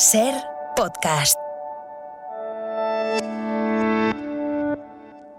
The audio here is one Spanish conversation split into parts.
Ser podcast.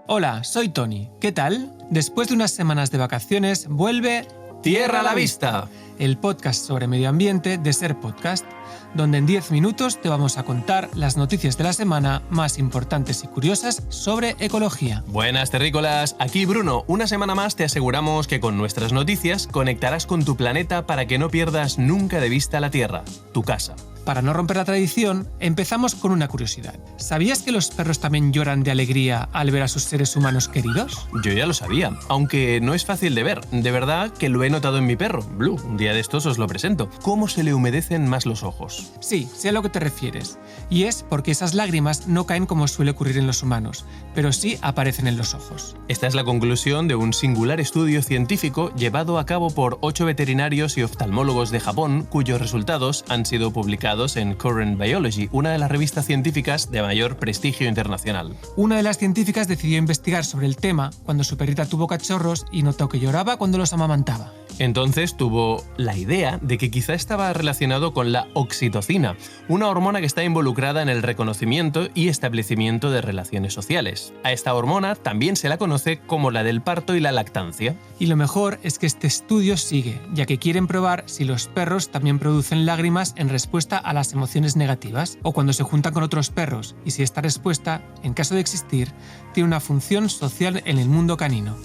Hola, soy Tony. ¿Qué tal? Después de unas semanas de vacaciones, vuelve Tierra a la Vista, el podcast sobre medio ambiente de Ser Podcast, donde en 10 minutos te vamos a contar las noticias de la semana más importantes y curiosas sobre ecología. Buenas terrícolas, aquí Bruno. Una semana más te aseguramos que con nuestras noticias conectarás con tu planeta para que no pierdas nunca de vista la Tierra, tu casa. Para no romper la tradición, empezamos con una curiosidad. ¿Sabías que los perros también lloran de alegría al ver a sus seres humanos queridos? Yo ya lo sabía, aunque no es fácil de ver. De verdad que lo he notado en mi perro, Blue. Un día de estos os lo presento. ¿Cómo se le humedecen más los ojos? Sí, sé a lo que te refieres. Y es porque esas lágrimas no caen como suele ocurrir en los humanos, pero sí aparecen en los ojos. Esta es la conclusión de un singular estudio científico llevado a cabo por 8 veterinarios y oftalmólogos de Japón, cuyos resultados han sido publicados en Current Biology, una de las revistas científicas de mayor prestigio internacional. Una de las científicas decidió investigar sobre el tema cuando su perrita tuvo cachorros y notó que lloraba cuando los amamantaba. Entonces tuvo la idea de que quizá estaba relacionado con la oxitocina, una hormona que está involucrada en el reconocimiento y establecimiento de relaciones sociales. A esta hormona también se la conoce como la del parto y la lactancia. Y lo mejor es que este estudio sigue, ya que quieren probar si los perros también producen lágrimas en respuesta a las emociones negativas o cuando se juntan con otros perros, y si esta respuesta, en caso de existir, tiene una función social en el mundo canino.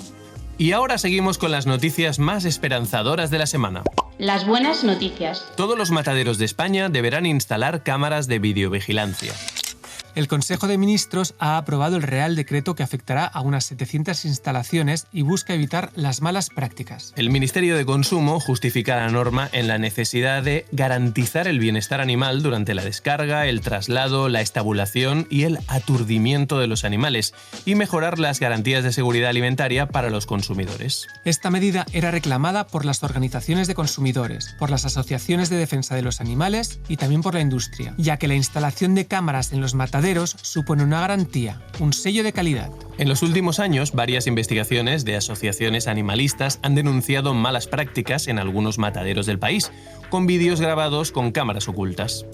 Y ahora seguimos con las noticias más esperanzadoras de la semana. Las buenas noticias. Todos los mataderos de España deberán instalar cámaras de videovigilancia. El Consejo de Ministros ha aprobado el Real Decreto que afectará a unas 700 instalaciones y busca evitar las malas prácticas. El Ministerio de Consumo justifica la norma en la necesidad de garantizar el bienestar animal durante la descarga, el traslado, la estabulación y el aturdimiento de los animales y mejorar las garantías de seguridad alimentaria para los consumidores. Esta medida era reclamada por las organizaciones de consumidores, por las asociaciones de defensa de los animales y también por la industria, ya que la instalación de cámaras en los mataderos supone una garantía, un sello de calidad. En los últimos años, varias investigaciones de asociaciones animalistas han denunciado malas prácticas en algunos mataderos del país, con vídeos grabados con cámaras ocultas.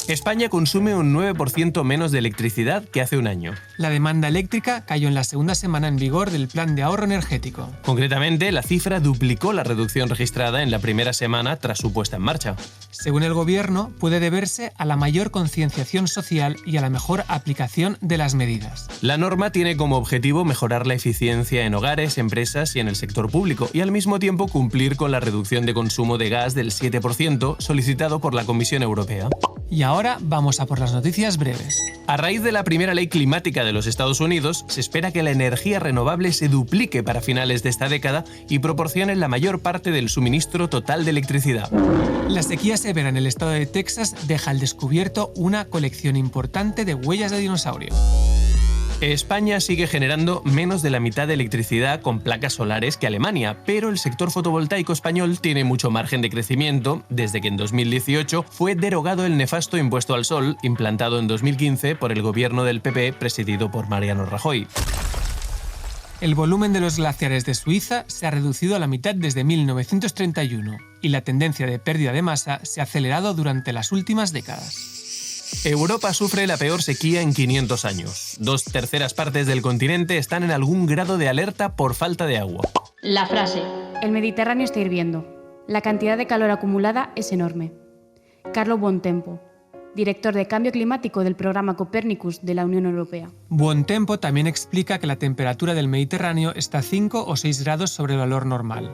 España consume un 9% menos de electricidad que hace un año. La demanda eléctrica cayó en la segunda semana en vigor del Plan de Ahorro Energético. Concretamente, la cifra duplicó la reducción registrada en la primera semana tras su puesta en marcha. Según el Gobierno, puede deberse a la mayor concienciación social y a la mejor aplicación de las medidas. La norma tiene como objetivo mejorar la eficiencia en hogares, empresas y en el sector público, y al mismo tiempo cumplir con la reducción de consumo de gas del 7% solicitado por la Comisión Europea. Y ahora vamos a por las noticias breves. A raíz de la primera ley climática de los Estados Unidos, se espera que la energía renovable se duplique para finales de esta década y proporcione la mayor parte del suministro total de electricidad. La sequía severa en el estado de Texas deja al descubierto una colección importante de huellas de dinosaurio. España sigue generando menos de la mitad de electricidad con placas solares que Alemania, pero el sector fotovoltaico español tiene mucho margen de crecimiento desde que en 2018 fue derogado el nefasto impuesto al sol, implantado en 2015 por el gobierno del PP presidido por Mariano Rajoy. El volumen de los glaciares de Suiza se ha reducido a la mitad desde 1931 y la tendencia de pérdida de masa se ha acelerado durante las últimas décadas. Europa sufre la peor sequía en 500 años. 2/3 partes del continente están en algún grado de alerta por falta de agua. La frase. El Mediterráneo está hirviendo. La cantidad de calor acumulada es enorme. Carlo Buontempo, director de Cambio Climático del programa Copernicus de la Unión Europea. Buontempo también explica que la temperatura del Mediterráneo está 5 o 6 grados sobre el valor normal.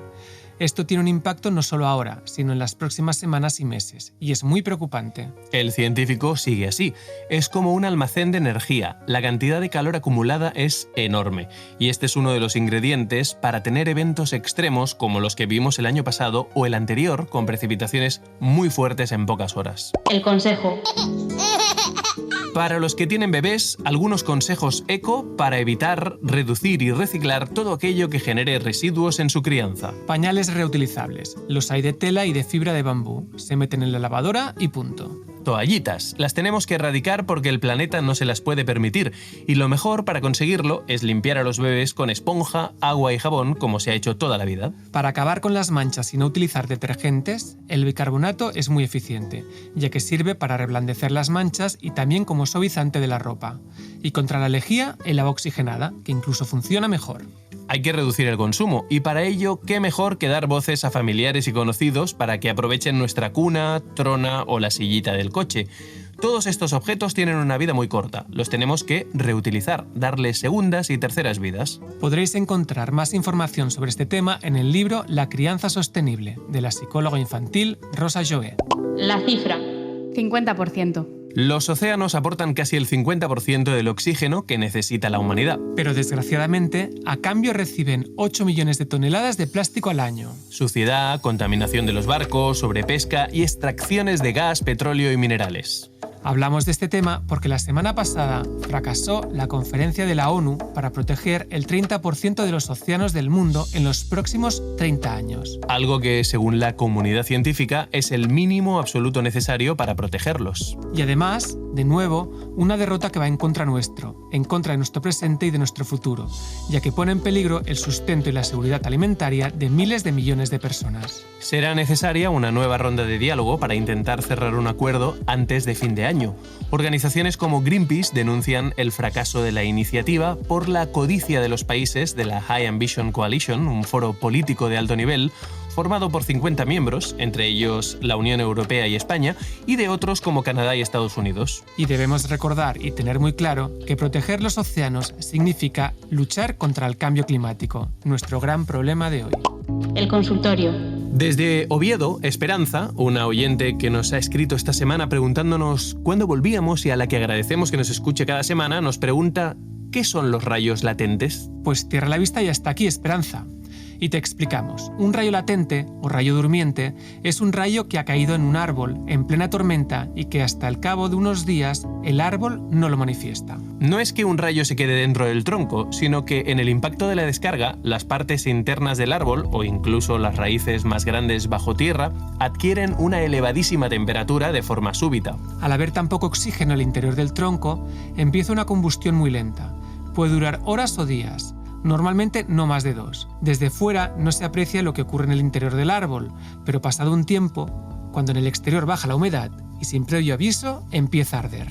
Esto tiene un impacto no solo ahora, sino en las próximas semanas y meses, y es muy preocupante. El científico sigue así. Es como un almacén de energía. La cantidad de calor acumulada es enorme, y este es uno de los ingredientes para tener eventos extremos como los que vimos el año pasado o el anterior, con precipitaciones muy fuertes en pocas horas. El consejo. Para los que tienen bebés, algunos consejos eco para evitar, reducir y reciclar todo aquello que genere residuos en su crianza. Pañales reutilizables. Los hay de tela y de fibra de bambú. Se meten en la lavadora y punto. toallitas. Las tenemos que erradicar porque el planeta no se las puede permitir, y lo mejor para conseguirlo es limpiar a los bebés con esponja, agua y jabón, como se ha hecho toda la vida. Para acabar con las manchas y no utilizar detergentes, el bicarbonato es muy eficiente, ya que sirve para reblandecer las manchas y también como suavizante de la ropa. Y contra la lejía, el agua oxigenada, que incluso funciona mejor. Hay que reducir el consumo, y para ello, qué mejor que dar voces a familiares y conocidos para que aprovechen nuestra cuna, trona o la sillita del coche. Todos estos objetos tienen una vida muy corta, los tenemos que reutilizar, darles segundas y terceras vidas. Podréis encontrar más información sobre este tema en el libro La crianza sostenible, de la psicóloga infantil Rosa Joé. La cifra. 50%. Los océanos aportan casi el 50% del oxígeno que necesita la humanidad. Pero desgraciadamente, a cambio reciben 8 millones de toneladas de plástico al año. Suciedad, contaminación de los barcos, sobrepesca y extracciones de gas, petróleo y minerales. Hablamos de este tema porque la semana pasada fracasó la conferencia de la ONU para proteger el 30% de los océanos del mundo en los próximos 30 años. Algo que, según la comunidad científica, es el mínimo absoluto necesario para protegerlos. Y además, de nuevo, una derrota que va en contra nuestro, en contra de nuestro presente y de nuestro futuro, ya que pone en peligro el sustento y la seguridad alimentaria de miles de millones de personas. Será necesaria una nueva ronda de diálogo para intentar cerrar un acuerdo antes de fin de año. Organizaciones como Greenpeace denuncian el fracaso de la iniciativa por la codicia de los países de la High Ambition Coalition, un foro político de alto nivel, formado por 50 miembros, entre ellos la Unión Europea y España, y de otros como Canadá y Estados Unidos. Y debemos recordar y tener muy claro que proteger los océanos significa luchar contra el cambio climático, nuestro gran problema de hoy. El consultorio. Desde Oviedo, Esperanza, una oyente que nos ha escrito esta semana preguntándonos cuándo volvíamos y a la que agradecemos que nos escuche cada semana, nos pregunta ¿qué son los rayos latentes? Pues cierra la vista y hasta aquí, Esperanza. Y te explicamos. Un rayo latente, o rayo durmiente, es un rayo que ha caído en un árbol en plena tormenta y que hasta el cabo de unos días el árbol no lo manifiesta. No es que un rayo se quede dentro del tronco, sino que en el impacto de la descarga, las partes internas del árbol, o incluso las raíces más grandes bajo tierra, adquieren una elevadísima temperatura de forma súbita. Al haber tan poco oxígeno al interior del tronco, empieza una combustión muy lenta. Puede durar horas o días. Normalmente no más de 2. Desde fuera no se aprecia lo que ocurre en el interior del árbol, pero pasado un tiempo, cuando en el exterior baja la humedad y sin previo aviso, empieza a arder,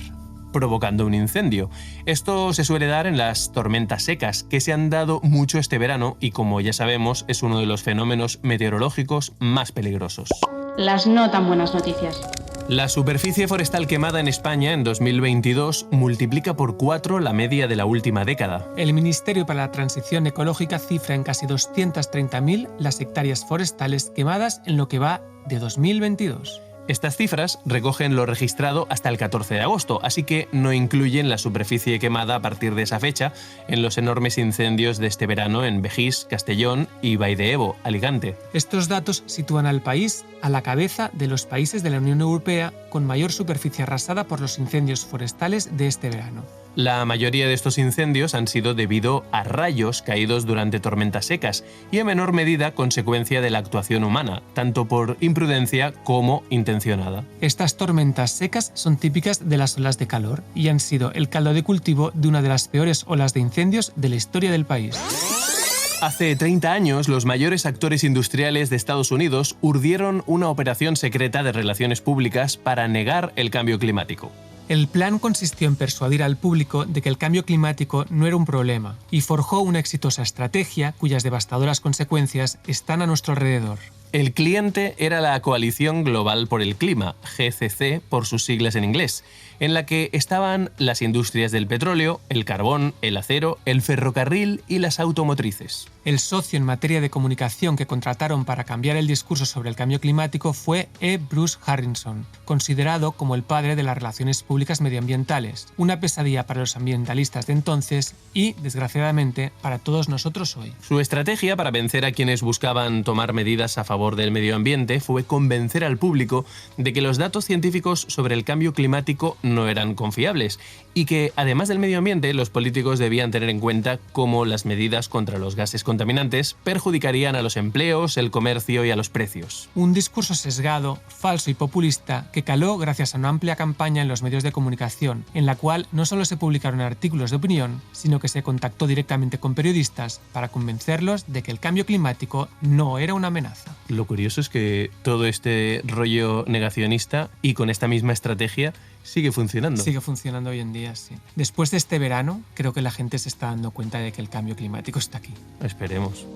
provocando un incendio. Esto se suele dar en las tormentas secas, que se han dado mucho este verano y, como ya sabemos, es uno de los fenómenos meteorológicos más peligrosos. Las no tan buenas noticias. La superficie forestal quemada en España en 2022 multiplica por 4 la media de la última década. El Ministerio para la Transición Ecológica cifra en casi 230.000 las hectáreas forestales quemadas en lo que va de 2022. Estas cifras recogen lo registrado hasta el 14 de agosto, así que no incluyen la superficie quemada a partir de esa fecha en los enormes incendios de este verano en Begís, Castellón y Vall-de-Ebo, Alicante. Estos datos sitúan al país a la cabeza de los países de la Unión Europea con mayor superficie arrasada por los incendios forestales de este verano. La mayoría de estos incendios han sido debido a rayos caídos durante tormentas secas y en menor medida consecuencia de la actuación humana, tanto por imprudencia como intencionada. Estas tormentas secas son típicas de las olas de calor y han sido el caldo de cultivo de una de las peores olas de incendios de la historia del país. Hace 30 años, los mayores actores industriales de Estados Unidos urdieron una operación secreta de relaciones públicas para negar el cambio climático. El plan consistió en persuadir al público de que el cambio climático no era un problema y forjó una exitosa estrategia cuyas devastadoras consecuencias están a nuestro alrededor. El cliente era la Coalición Global por el Clima, GCC por sus siglas en inglés, en la que estaban las industrias del petróleo, el carbón, el acero, el ferrocarril y las automotrices. El socio en materia de comunicación que contrataron para cambiar el discurso sobre el cambio climático fue E. Bruce Harrison, considerado como el padre de las relaciones públicas medioambientales, una pesadilla para los ambientalistas de entonces y, desgraciadamente, para todos nosotros hoy. Su estrategia para vencer a quienes buscaban tomar medidas a favor favor del medio ambiente fue convencer al público de que los datos científicos sobre el cambio climático no eran confiables y que, además del medio ambiente, los políticos debían tener en cuenta cómo las medidas contra los gases contaminantes perjudicarían a los empleos, el comercio y a los precios. Un discurso sesgado, falso y populista que caló gracias a una amplia campaña en los medios de comunicación, en la cual no solo se publicaron artículos de opinión, sino que se contactó directamente con periodistas para convencerlos de que el cambio climático no era una amenaza. Lo curioso es que todo este rollo negacionista y con esta misma estrategia sigue funcionando. Sigue funcionando hoy en día, sí. Después de este verano, creo que la gente se está dando cuenta de que el cambio climático está aquí. Esperemos.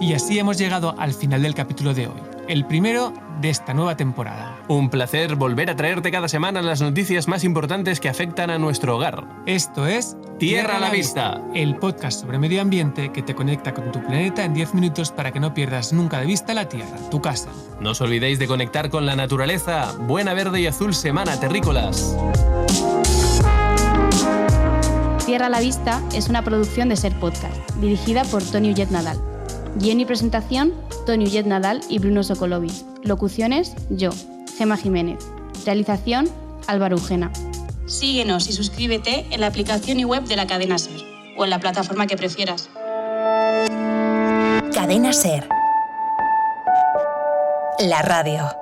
Y así hemos llegado al final del capítulo de hoy, el primero de esta nueva temporada. Un placer volver a traerte cada semana las noticias más importantes que afectan a nuestro hogar. Esto es Tierra a la Vista, el podcast sobre medio ambiente que te conecta con tu planeta en 10 minutos para que no pierdas nunca de vista la Tierra, tu casa. No os olvidéis de conectar con la naturaleza. Buena verde y azul semana, terrícolas. Tierra a la Vista es una producción de Ser Podcast, dirigida por Toni Ullet Nadal. Guión y presentación, Toni Ullet Nadal y Bruno Sokolovic. Locuciones, yo, Gemma Jiménez. Realización, Álvaro Eugena. Síguenos y suscríbete en la aplicación y web de la cadena SER o en la plataforma que prefieras. Cadena SER. La radio.